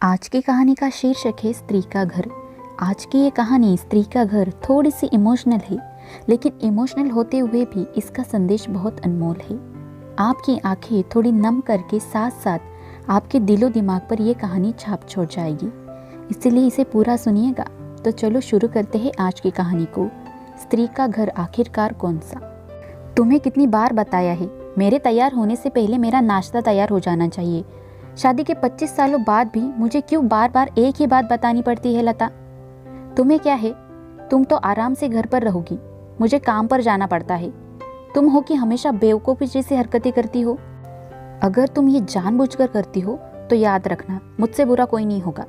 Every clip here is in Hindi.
आज की कहानी का शीर्षक है स्त्री का घर। आज की ये कहानी स्त्री का घर थोड़ी सी इमोशनल है, लेकिन इमोशनल होते हुए भी इसका संदेश बहुत अनमोल है। आपकी आंखें थोड़ी नम करके साथ साथ आपके दिलो दिमाग पर यह कहानी छाप छोड़ जाएगी, इसलिए इसे पूरा सुनिएगा। तो चलो शुरू करते हैं आज की कहानी को। स्त्री का घर आखिरकार कौन सा? तुम्हें कितनी बार बताया है, मेरे तैयार होने से पहले मेरा नाश्ता तैयार हो जाना चाहिए। शादी के 25 सालों बाद भी मुझे क्यों बार बार एक ही बात बतानी पड़ती है लता? तुम्हें क्या है, तुम तो आराम से घर पर रहोगी, मुझे काम पर जाना पड़ता है। तुम हो कि हमेशा बेवकूफ़ी जैसी हरकतें करती हो। अगर तुम ये जानबूझकर करती हो तो याद रखना, मुझसे बुरा कोई नहीं होगा।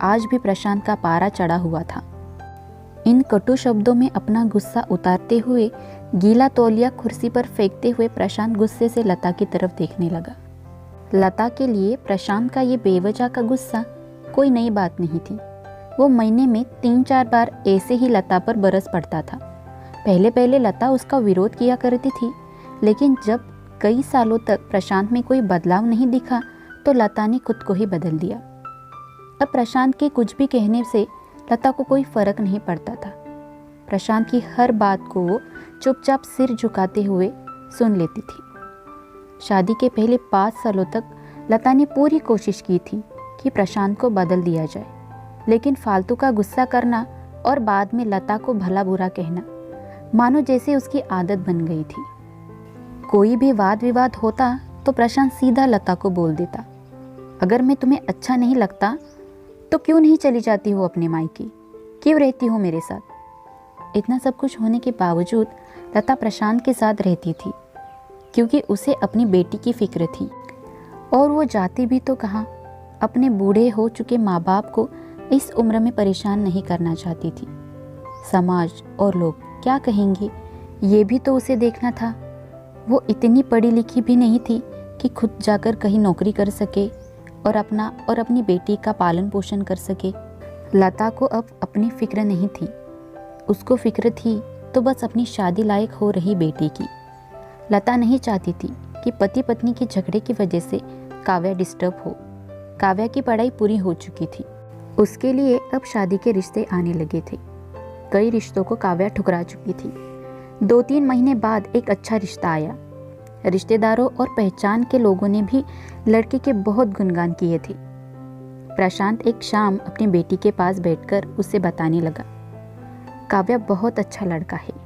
आज भी प्रशांत का पारा चढ़ा हुआ था। इन कटु शब्दों में अपना गुस्सा उतारते हुए, गीला तौलिया कुर्सी पर फेंकते हुए प्रशांत गुस्से से लता की तरफ देखने लगा। लता के लिए प्रशांत का ये बेवजह का गुस्सा कोई नई बात नहीं थी। वो महीने में 3-4 बार ऐसे ही लता पर बरस पड़ता था। पहले पहले लता उसका विरोध किया करती थी, लेकिन जब कई सालों तक प्रशांत में कोई बदलाव नहीं दिखा तो लता ने खुद को ही बदल दिया। अब प्रशांत के कुछ भी कहने से लता को कोई फर्क नहीं पड़ता था। प्रशांत की हर बात को वो चुपचाप सिर झुकाते हुए सुन लेती थी। शादी के पहले 5 सालों तक लता ने पूरी कोशिश की थी कि प्रशांत को बदल दिया जाए, लेकिन फालतू का गुस्सा करना और बाद में लता को भला बुरा कहना मानो जैसे उसकी आदत बन गई थी। कोई भी वाद विवाद होता तो प्रशांत सीधा लता को बोल देता, अगर मैं तुम्हें अच्छा नहीं लगता तो क्यों नहीं चली जाती हो अपने मायके, क्यों रहती हो मेरे साथ? इतना सब कुछ होने के बावजूद लता प्रशांत के साथ रहती थी, क्योंकि उसे अपनी बेटी की फिक्र थी। और वो जाती भी तो कहाँ, अपने बूढ़े हो चुके माँ बाप को इस उम्र में परेशान नहीं करना चाहती थी। समाज और लोग क्या कहेंगे, ये भी तो उसे देखना था। वो इतनी पढ़ी लिखी भी नहीं थी कि खुद जाकर कहीं नौकरी कर सके और अपना और अपनी बेटी का पालन पोषण कर सके। लता को अब अपनी फिक्र नहीं थी, उसको फिक्र थी तो बस अपनी शादी लायक हो रही बेटी की। लता नहीं चाहती थी कि पति पत्नी के झगड़े की वजह से काव्या डिस्टर्ब हो। काव्या की पढ़ाई पूरी हो चुकी थी, उसके लिए अब शादी के रिश्ते आने लगे थे। कई रिश्तों को काव्या ठुकरा चुकी थी। 2-3 महीने बाद एक अच्छा रिश्ता आया। रिश्तेदारों और पहचान के लोगों ने भी लड़के के बहुत गुणगान किए थे। प्रशांत एक शाम अपनी बेटी के पास बैठकर उसे बताने लगा, काव्या बहुत अच्छा लड़का है,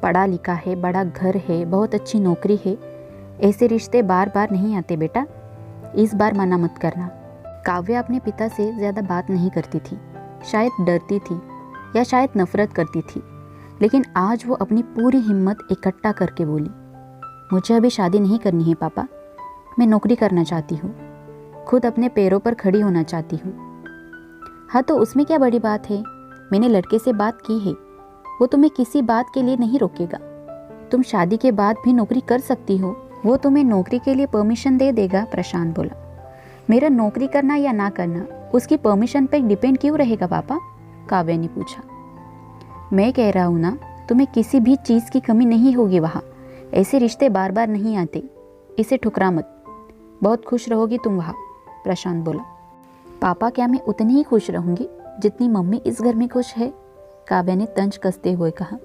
पढ़ा लिखा है, बड़ा घर है, बहुत अच्छी नौकरी है। ऐसे रिश्ते बार बार नहीं आते बेटा, इस बार मना मत करना। काव्या अपने पिता से ज़्यादा बात नहीं करती थी, शायद डरती थी या शायद नफरत करती थी, लेकिन आज वो अपनी पूरी हिम्मत इकट्ठा करके बोली, मुझे अभी शादी नहीं करनी है पापा, मैं नौकरी करना चाहती हूँ, खुद अपने पैरों पर खड़ी होना चाहती हूँ। हाँ तो उसमें क्या बड़ी बात है, मैंने लड़के से बात की है, वो तुम्हें किसी बात के लिए नहीं रोकेगा। तुम शादी के बाद भी नौकरी कर सकती हो, वो तुम्हें नौकरी के लिए परमिशन दे देगा। प्रशांत बोला, मेरा नौकरी करना या ना करना उसकी परमिशन पर डिपेंड क्यों रहेगा पापा? काव्या ने पूछा। मैं कह रहा हूँ ना, तुम्हें किसी भी चीज़ की कमी नहीं होगी वहाँ। ऐसे रिश्ते बार बार नहीं आते, इसे ठुकरा मत, बहुत खुश रहोगी तुम वहाँ। प्रशांत बोला, पापा क्या मैं उतनी ही खुश रहूँगी जितनी मम्मी इस घर में खुश है? काव्या ने तंज कसते हुए कहा।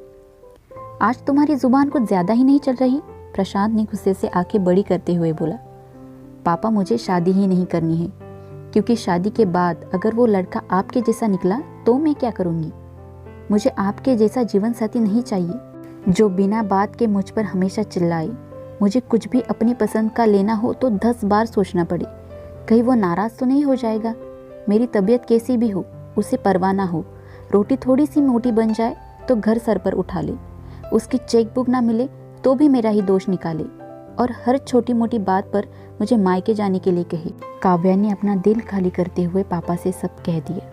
आज तुम्हारी जुबान कुछ ज़्यादा ही नहीं चल रही? प्रशांत ने गुस्से से आंखें बड़ी करते हुए बोला, पापा मुझे शादी ही नहीं करनी है, क्योंकि शादी के बाद अगर वो लड़का आपके जैसा निकला तो मैं क्या करूँगी? मुझे आपके जैसा जीवन साथी नहीं चाहिए जो बिना बात के मुझ पर हमेशा चिल्लाए। मुझे कुछ भी अपनी पसंद का लेना हो तो 10 बार सोचना पड़े, कहीं वो नाराज़ तो नहीं हो जाएगा। मेरी तबीयत कैसी भी हो उसे परवाह ना हो, रोटी थोड़ी सी मोटी बन जाए तो घर सर पर उठा ले, उसकी चेकबुक ना मिले तो भी मेरा ही दोष निकाले, और हर छोटी मोटी बात पर मुझे मायके जाने के लिए कहे। काव्या ने अपना दिल खाली करते हुए पापा से सब कह दिया।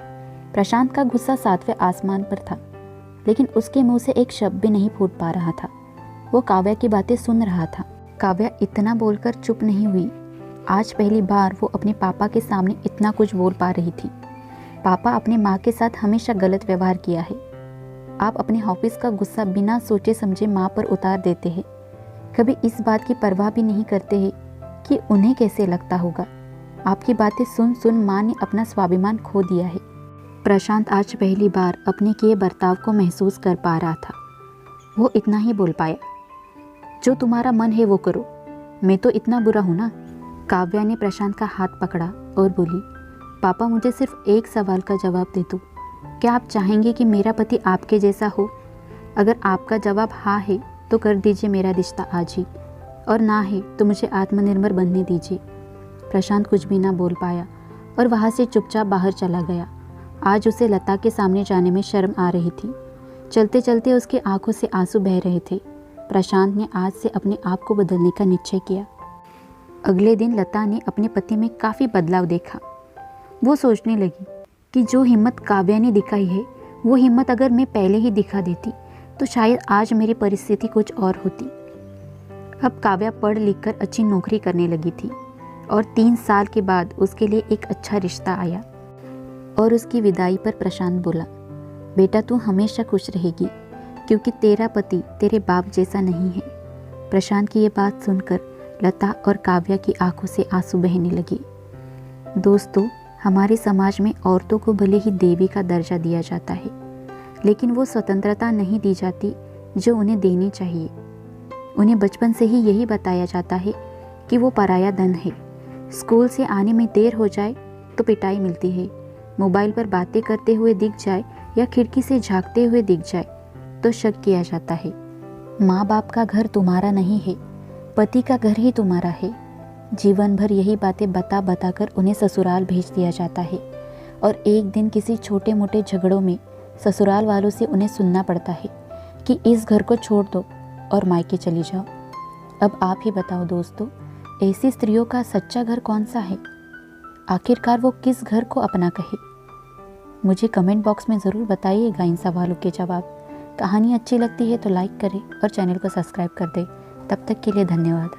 प्रशांत का गुस्सा 7वें आसमान पर था, लेकिन उसके मुंह से एक शब्द भी नहीं फूट पा रहा था। वो काव्या की बातें सुन रहा था। काव्या इतना बोलकर चुप नहीं हुई। आज पहली बार वो अपने पापा के सामने इतना कुछ बोल पा रही थी। पापा अपने माँ के साथ हमेशा गलत व्यवहार किया है। आप अपने ऑफिस का गुस्सा बिना सोचे समझे माँ पर उतार देते हैं, कभी इस बात की परवाह भी नहीं करते हैं कि उन्हें कैसे लगता होगा। आपकी बातें सुन सुन माँ ने अपना स्वाभिमान खो दिया है। प्रशांत आज पहली बार अपने किए बर्ताव को महसूस कर पा रहा था। वो इतना ही बोल पाया, जो तुम्हारा मन है वो करो, मैं तो इतना बुरा हूँ ना। काव्या ने प्रशांत का हाथ पकड़ा और बोली, पापा मुझे सिर्फ एक सवाल का जवाब दे दो, क्या आप चाहेंगे कि मेरा पति आपके जैसा हो? अगर आपका जवाब हाँ है तो कर दीजिए मेरा रिश्ता आज ही, और ना है तो मुझे आत्मनिर्भर बनने दीजिए। प्रशांत कुछ भी ना बोल पाया और वहाँ से चुपचाप बाहर चला गया। आज उसे लता के सामने जाने में शर्म आ रही थी। चलते चलते उसकी आंखों से आंसू बह रहे थे। प्रशांत ने आज से अपने आप को बदलने का निश्चय किया। अगले दिन लता ने अपने पति में काफ़ी बदलाव देखा। वो सोचने लगी कि जो हिम्मत काव्या ने दिखाई है, वो हिम्मत अगर मैं पहले ही दिखा देती तो शायद आज मेरी परिस्थिति कुछ और होती। अब काव्या पढ़ लिख कर अच्छी नौकरी करने लगी थी और 3 साल के बाद उसके लिए एक अच्छा रिश्ता आया। और उसकी विदाई पर प्रशांत बोला, बेटा तू हमेशा खुश रहेगी क्योंकि तेरा पति तेरे बाप जैसा नहीं है। प्रशांत की ये बात सुनकर लता और काव्या की आंखों से आंसू बहने लगे। दोस्तों, हमारे समाज में औरतों को भले ही देवी का दर्जा दिया जाता है, लेकिन वो स्वतंत्रता नहीं दी जाती जो उन्हें देनी चाहिए। उन्हें बचपन से ही यही बताया जाता है कि वो पराया धन है। स्कूल से आने में देर हो जाए तो पिटाई मिलती है, मोबाइल पर बातें करते हुए दिख जाए या खिड़की से झांकते हुए दिख जाए तो शक किया जाता है। माँ बाप का घर तुम्हारा नहीं है, पति का घर ही तुम्हारा है। जीवन भर यही बातें बता बता कर उन्हें ससुराल भेज दिया जाता है और एक दिन किसी छोटे मोटे झगड़ों में ससुराल वालों से उन्हें सुनना पड़ता है कि इस घर को छोड़ दो और मायके चली जाओ। अब आप ही बताओ दोस्तों, ऐसी स्त्रियों का सच्चा घर कौन सा है? आखिरकार वो किस घर को अपना कहे? मुझे कमेंट बॉक्स में ज़रूर बताइएगा इन सवालों के जवाब। कहानी अच्छी लगती है तो लाइक करें और चैनल को सब्सक्राइब कर दें। तब तक के लिए धन्यवाद।